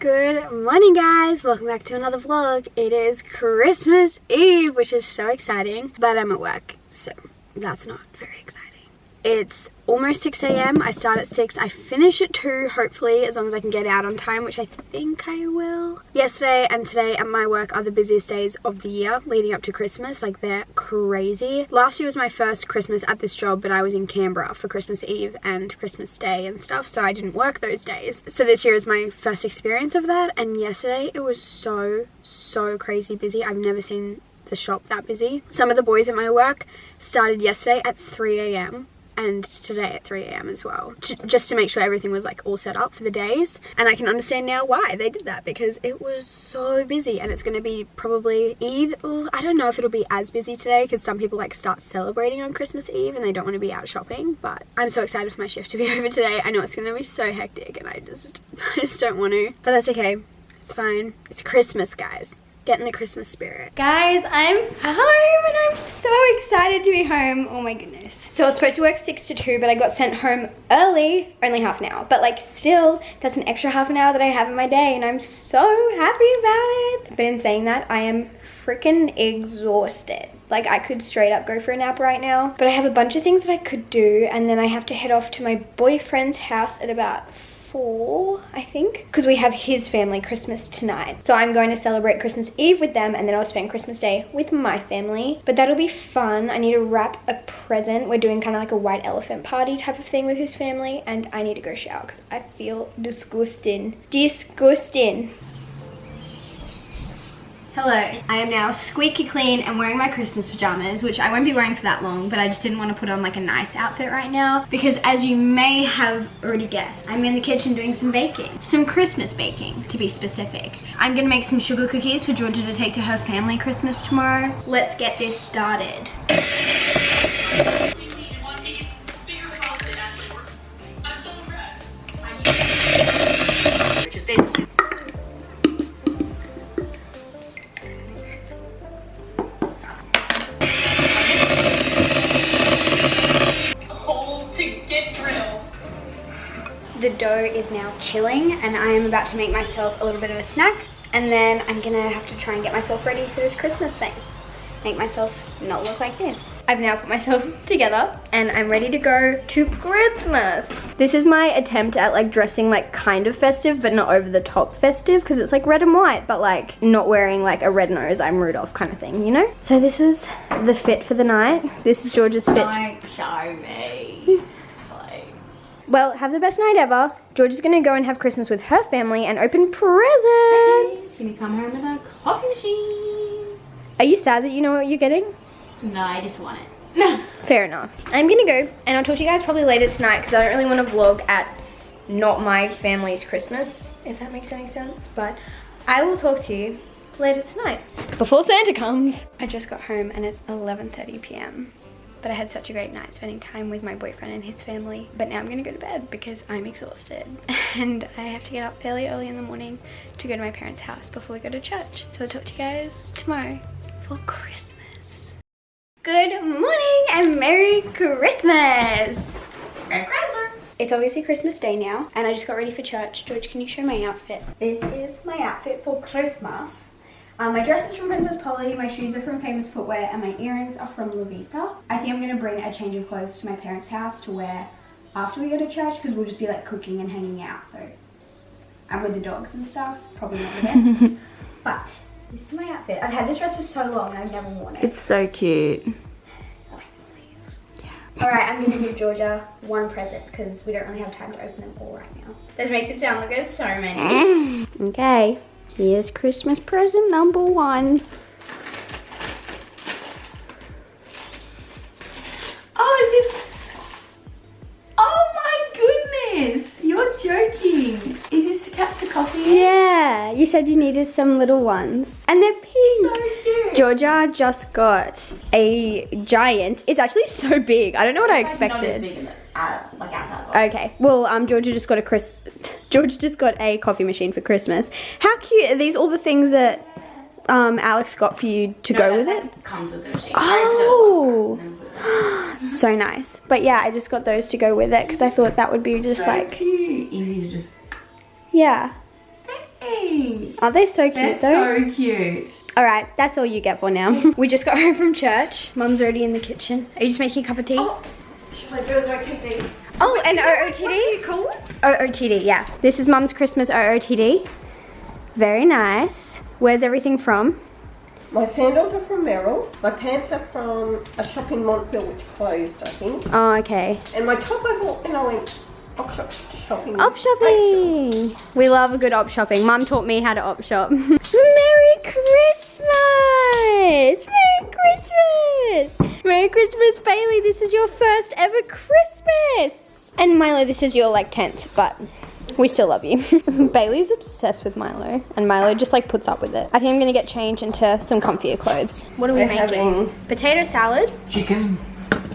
Good morning, guys. Welcome back to another vlog. It is Christmas Eve, which is so exciting, but I'm at work, so that's not very exciting. It's almost 6 a.m. I start at 6. I finish at 2, hopefully, as long as I can get out on time, which I think I will. Yesterday and today at my work are the busiest days of the year leading up to Christmas. Like, they're crazy. Last year was my first Christmas at this job, but I was in Canberra for Christmas Eve and Christmas Day and stuff, so I didn't work those days. So this year is my first experience of that, and yesterday it was so crazy busy. I've never seen the shop that busy. Some of the boys at my work started yesterday at 3 a.m. and today at 3 a.m. as well, just to make sure everything was like all set up for the days. And I can understand now why they did that, because it was so busy. And it's going to be probably I don't know if it'll be as busy today, because some people like start celebrating on Christmas Eve and they don't want to be out shopping. But I'm so excited for my shift to be over today. I know it's going to be so hectic and I just don't want to, but that's okay. It's fine. It's Christmas, guys. Get in the Christmas spirit. Guys, I'm home and I'm so excited to be home. Oh my goodness. So I was supposed to work 6 to 2, but I got sent home early, only half an hour. But like still, that's an extra half an hour that I have in my day and I'm so happy about it. But in saying that, I am freaking exhausted. Like, I could straight up go for a nap right now. But I have a bunch of things that I could do, and then I have to head off to my boyfriend's house at about 4, I think, because we have his family Christmas tonight. So I'm going to celebrate Christmas Eve with them, and then I'll spend Christmas Day with my family. But that'll be fun. I need to wrap a present. We're doing kind of like a white elephant party type of thing with his family, and I need to go shower because I feel disgusting. Hello, I am now squeaky clean and wearing my Christmas pajamas, which I won't be wearing for that long, but I just didn't want to put on like a nice outfit right now because, as you may have already guessed, I'm in the kitchen doing some baking. Some Christmas baking, to be specific. I'm gonna make some sugar cookies for Georgia to take to her family Christmas tomorrow. Let's get this started. Which is basically the dough is now chilling, and I am about to make myself a little bit of a snack, and then I'm gonna have to try and get myself ready for this Christmas thing. Make myself not look like this. I've now put myself together and I'm ready to go to Christmas. This is my attempt at like dressing like kind of festive, but not over the top festive, because it's like red and white, but like not wearing like a red nose, I'm Rudolph kind of thing, you know? So this is the fit for the night. This is George's fit. Don't show me. Well, have the best night ever. George is gonna go and have Christmas with her family and open presents. Can you come home with a coffee machine? Are you sad that you know what you're getting? No, I just want it. Fair enough. I'm gonna go, and I'll talk to you guys probably later tonight, because I don't really want to vlog at not my family's Christmas, if that makes any sense. But I will talk to you later tonight, before Santa comes. I just got home and it's 11:30 p.m. But I had such a great night spending time with my boyfriend and his family. But now I'm gonna go to bed because I'm exhausted. And I have to get up fairly early in the morning to go to my parents' house before we go to church. So I'll talk to you guys tomorrow for Christmas. Good morning and Merry Christmas! Merry Christmas! It's obviously Christmas Day now, and I just got ready for church. George, can you show my outfit? This is my outfit for Christmas. My dress is from Princess Polly, my shoes are from Famous Footwear, and my earrings are from Lovisa. I think I'm going to bring a change of clothes to my parents' house to wear after we go to church, because we'll just be like cooking and hanging out. So I'm with the dogs and stuff, probably not the best. But this is my outfit. I've had this dress for so long and I've never worn it. It's so cute. Alright, I'm going to give Georgia one present because we don't really have time to open them all right now. That makes it sound like there's so many. Okay. Here's Christmas present number 1. Oh, is this? Oh my goodness! You're joking. Is this to catch the coffee? Yeah, you said you needed some little ones. And they're pink. So cute. Georgia just got a giant. It's actually so big. I don't know what I expected. Not as big in the, like outside the box. Okay, well, Georgia just got a coffee machine for Christmas. How cute are these? All the things that Alex got for you to go with it? Comes with the machine. Oh, so nice. But yeah, I just got those to go with it because I thought that would be just so like cute. Easy to just. Yeah. Thanks. Are they so cute though? So cute. All right, that's all you get for now. We just got home from church. Mum's already in the kitchen. Are you just making a cup of tea? Oh, should I do it like TD? Oh, an OOTD? What do you call it? OOTD, yeah. This is Mum's Christmas OOTD. Very nice. Where's everything from? My sandals are from Merrill. My pants are from a shop in Montville which closed, I think. Oh, okay. And my top I bought when I went op shopping. Op shopping. We love a good op shopping. Mum taught me how to op shop. Merry Christmas! Merry Christmas! Merry Christmas, Bailey. This is your first ever Christmas. And Milo, this is your like 10th, but we still love you. Bailey's obsessed with Milo, and Milo just like puts up with it. I think I'm gonna get changed into some comfier clothes. What are we We're making? having Potato salad, Chicken.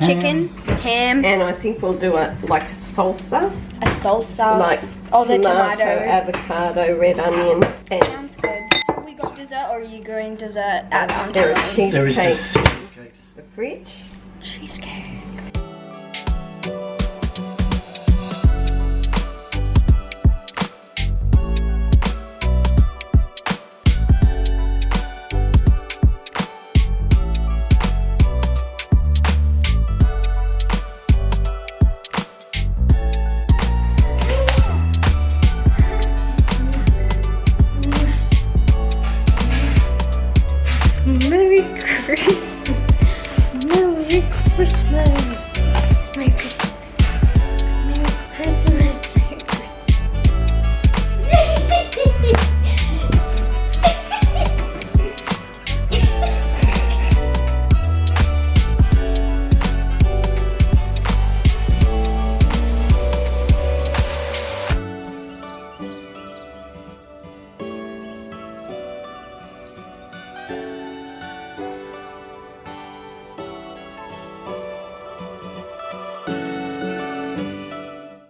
chicken, ham, and I think we'll do it like a salsa. a salsa. Like Oh, the tomato, tomato. avocado, red onion, and Sounds good. Have we got dessert, or are you going dessert at there are Auntie's? There is cheesecake cheesecakes. the fridge. Cheesecake. Merry Christmas. Merry Christmas. Merry Christmas.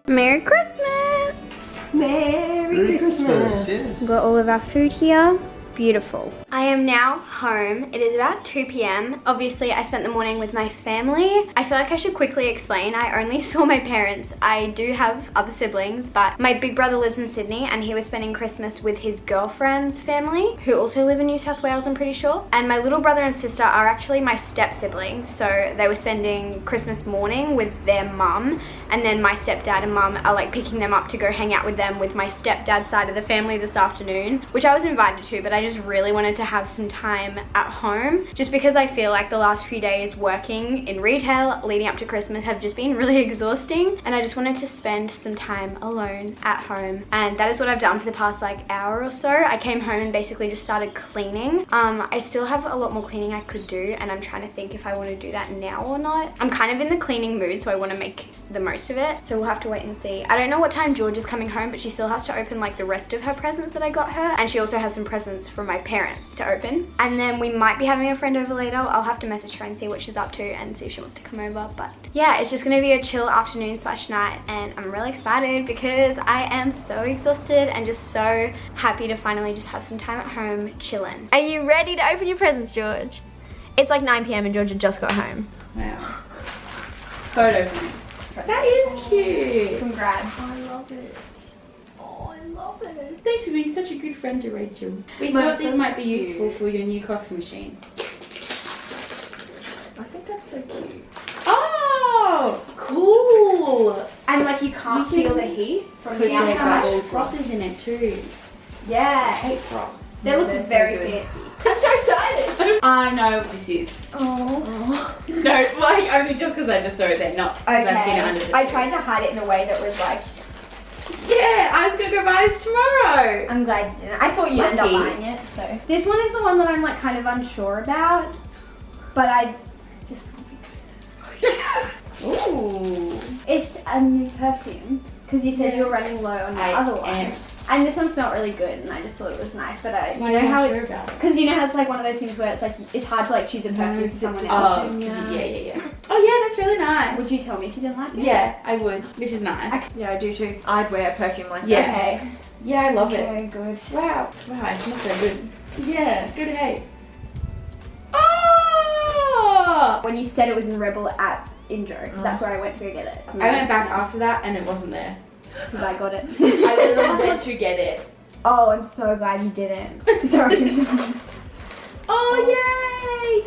Merry Christmas. Merry Christmas. Merry Christmas. Yes. We've got all of our food here. Beautiful. I am now home. It is about 2 p.m. Obviously, I spent the morning with my family. I feel like I should quickly explain. I only saw my parents. I do have other siblings, but my big brother lives in Sydney and he was spending Christmas with his girlfriend's family, who also live in New South Wales, I'm pretty sure. And my little brother and sister are actually my step siblings. So they were spending Christmas morning with their mum, and then my stepdad and mum are like picking them up to go hang out with them with my stepdad's side of the family this afternoon, which I was invited to, but I just really wanted to have some time at home, just because I feel like the last few days working in retail leading up to Christmas have just been really exhausting, and I just wanted to spend some time alone at home. And that is what I've done for the past like hour or so. I came home and basically just started cleaning. I still have a lot more cleaning I could do, and I'm trying to think if I want to do that now or not. I'm kind of in the cleaning mood, so I want to make the most of it, so we'll have to wait and see. I don't know what time George is coming home, but she still has to open like the rest of her presents that I got her, and she also has some presents from my parents to open. And then we might be having a friend over later. I'll have to message her and see what she's up to and see if she wants to come over. But yeah, it's just gonna be a chill afternoon / night, and I'm really excited because I am so exhausted and just so happy to finally just have some time at home chilling. Are you ready to open your presents, George? It's like 9 p.m. and George had just got home. Wow. Photo for me. That is cute. Congrats. I love it. Oh, I love it. Thanks for being such a good friend to Rachel. We No, thought these that's might be cute. useful for your new coffee machine. I think that's so cute. Oh, cool. And like you can't You can feel the heat from put the your How outside. much froth is in it too? I Yeah. hate froth. They look They're so very good. fancy. I'm so excited. I know what this is. Oh. No, like only just because I just saw it there, not because I've seen it under the I tree. tried to hide it in a way that was like, Yeah, I was gonna go buy this tomorrow. I'm glad you didn't. I thought you'd end up Lucky. buying it, so. This one is the one that I'm like kind of unsure about, but I just, Ooh. it's a new perfume, because you said you were running low on the I other one. am. And this one smelled really good, and I just thought it was nice, but you Why know am I how sure it's, about it? because you know how it's like one of those things where it's like, it's hard to like choose a perfume for someone else. Oh, yeah. Oh yeah, that's really nice. Would you tell me if you didn't like it? Yeah, I would, which is nice. Yeah, I do too. I'd wear a perfume like Yeah. Okay. Yeah, I love it. Okay, good. Wow, it smells so good. Yeah, good hay. Oh! When you said it was in Rebel at Injo, that's where I went to go get it. I went back after that and it wasn't there. Because I got it. I literally went to get it Oh, I'm so glad you didn't. Sorry. Oh, yay!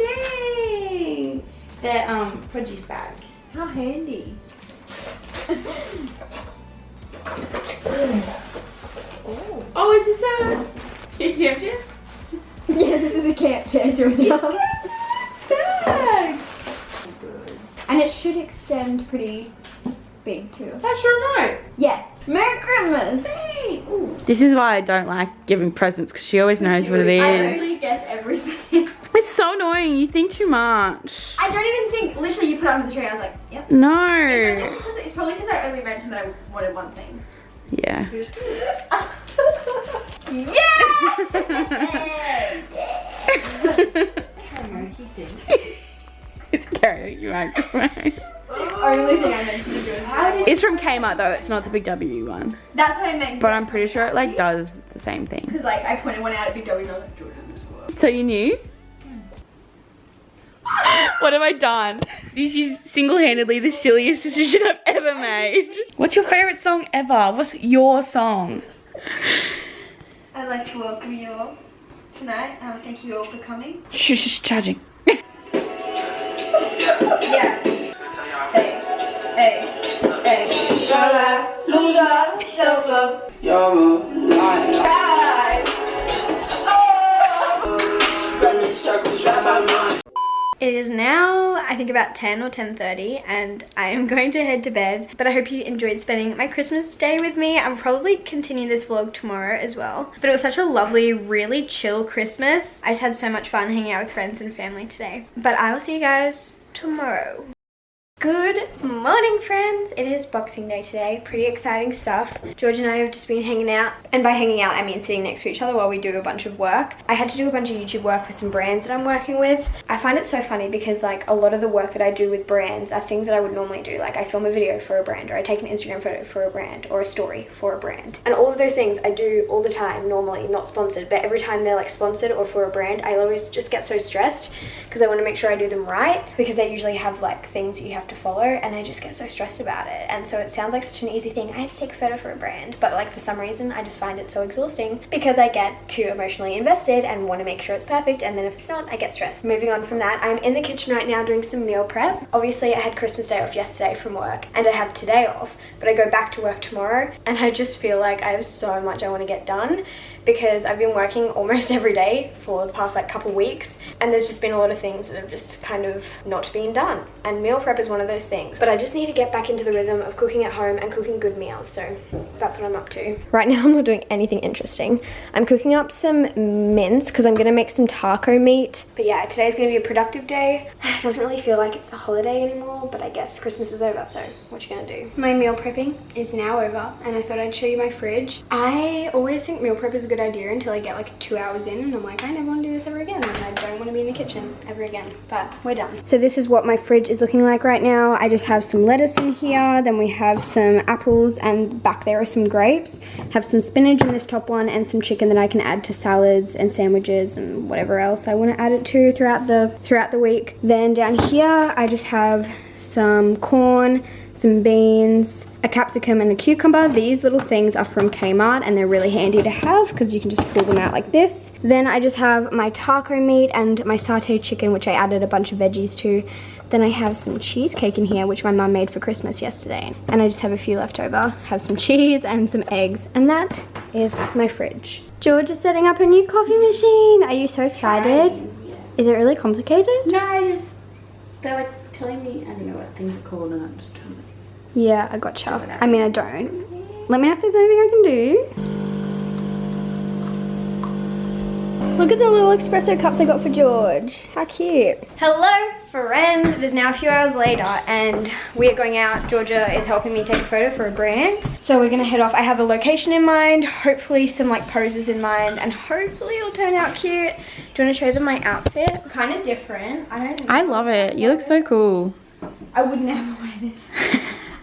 Thanks. They're produce bags. How handy. Oh, is this a camp chair? Yeah, this is a camp chair, Georgia. Bag. And it should extend pretty big too. That's remote. Yeah. Merry Christmas! Ooh. This is why I don't like giving presents, because she always knows what it I is. only guess everything. It's so annoying. You think too much. I don't even think, literally you put it under the tree, I was like, yep. No. It's probably because I only mentioned that I wanted one thing. Yeah. Karaoke thing. It's a karaoke microphone. The only thing I mentioned to do. How did It's from Kmart though. It's not the Big W one. That's what I meant. But I'm pretty sure it like does the same thing. Because like I pointed one out at Big W and I was like, Jordan, this works. So you knew? What have I done? This is single-handedly the silliest decision I've ever made. What's your favorite song ever? What's your song? I'd like to welcome you all tonight. Thank you all for coming. Shush, charging. Yeah. Hey. Loser, sofa. You're alive. Running circles round my mind. It is now, I think about 10 or 10:30 and I am going to head to bed. But I hope you enjoyed spending my Christmas day with me. I'll probably continue this vlog tomorrow as well. But it was such a lovely, really chill Christmas. I just had so much fun hanging out with friends and family today. But I will see you guys tomorrow. Good morning, friends. It is Boxing Day today. Pretty exciting stuff. George and I have just been hanging out. And by hanging out, I mean sitting next to each other while we do a bunch of work. I had to do a bunch of YouTube work for some brands that I'm working with. I find it so funny because like a lot of the work that I do with brands are things that I would normally do. Like I film a video for a brand, or I take an Instagram photo for a brand, or a story for a brand. And all of those things I do all the time, normally, not sponsored. But every time they're like sponsored or for a brand, I always just get so stressed because I want to make sure I do them right, because they usually have like things you have to follow, and I just get so stressed about it. And so it sounds like such an easy thing. I have to take a photo for a brand, but like for some reason I just find it so exhausting because I get too emotionally invested and want to make sure it's perfect, and then if it's not, I get stressed. Moving on from that, I'm in the kitchen right now doing some meal prep. Obviously I had Christmas Day off yesterday from work and I have today off, but I go back to work tomorrow and I just feel like I have so much I want to get done because I've been working almost every day for the past like couple weeks, and there's just been a lot of things that have just kind of not been done, and meal prep is one of those things. But I just need to get back into the rhythm of cooking at home and cooking good meals, so that's what I'm up to. Right now I'm not doing anything interesting. I'm cooking up some mince because I'm gonna make some taco meat. But yeah, today's gonna be a productive day. It doesn't really feel like it's a holiday anymore, but I guess Christmas is over, so what you gonna do? My meal prepping is now over and I thought I'd show you my fridge. I always think meal prep is a good idea until I get like 2 hours in and I'm like, I never want to do this ever again, and I don't want to be in the kitchen ever again, but we're done. So this is what my fridge is looking like right now. I just have some lettuce in here, then we have some apples, and back there are some grapes. Have some spinach in this top one and some chicken that I can add to salads and sandwiches and whatever else I want to add it to throughout the week. Then down here I just have some corn, some beans, a capsicum and a cucumber. These little things are from Kmart and they're really handy to have because you can just pull them out like this. Then I just have my taco meat and my sauteed chicken, which I added a bunch of veggies to. Then I have some cheesecake in here, which my mum made for Christmas yesterday. And I just have a few left over. Have some cheese and some eggs. And that is my fridge. George is setting up a new coffee machine. Are you so excited? Yeah. Is it really complicated? No, they're like telling me, I don't know what things are called, and I'm just trying to. Yeah, I gotcha. I mean, I don't. Let me know if there's anything I can do. Look at the little espresso cups I got for George. How cute. Hello, friends. It is now a few hours later and we are going out. Georgia is helping me take a photo for a brand. So we're gonna head off. I have a location in mind, hopefully some like poses in mind, and hopefully it'll turn out cute. Do you wanna show them my outfit? Kind of different. I love it. You look so cool. I would never wear this.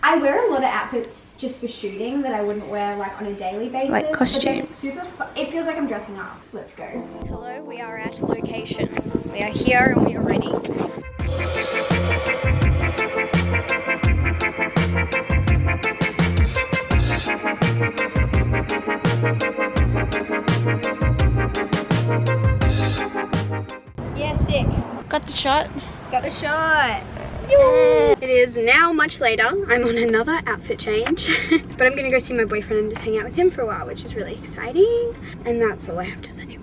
I wear a lot of outfits just for shooting that I wouldn't wear like on a daily basis. Like costumes. Super it feels like I'm dressing up. Let's go. Hello, we are at location. We are here and we are ready. shot? Got the shot. It is now much later. I'm on another outfit change, but I'm gonna go see my boyfriend and just hang out with him for a while, which is really exciting. And that's all I have to say.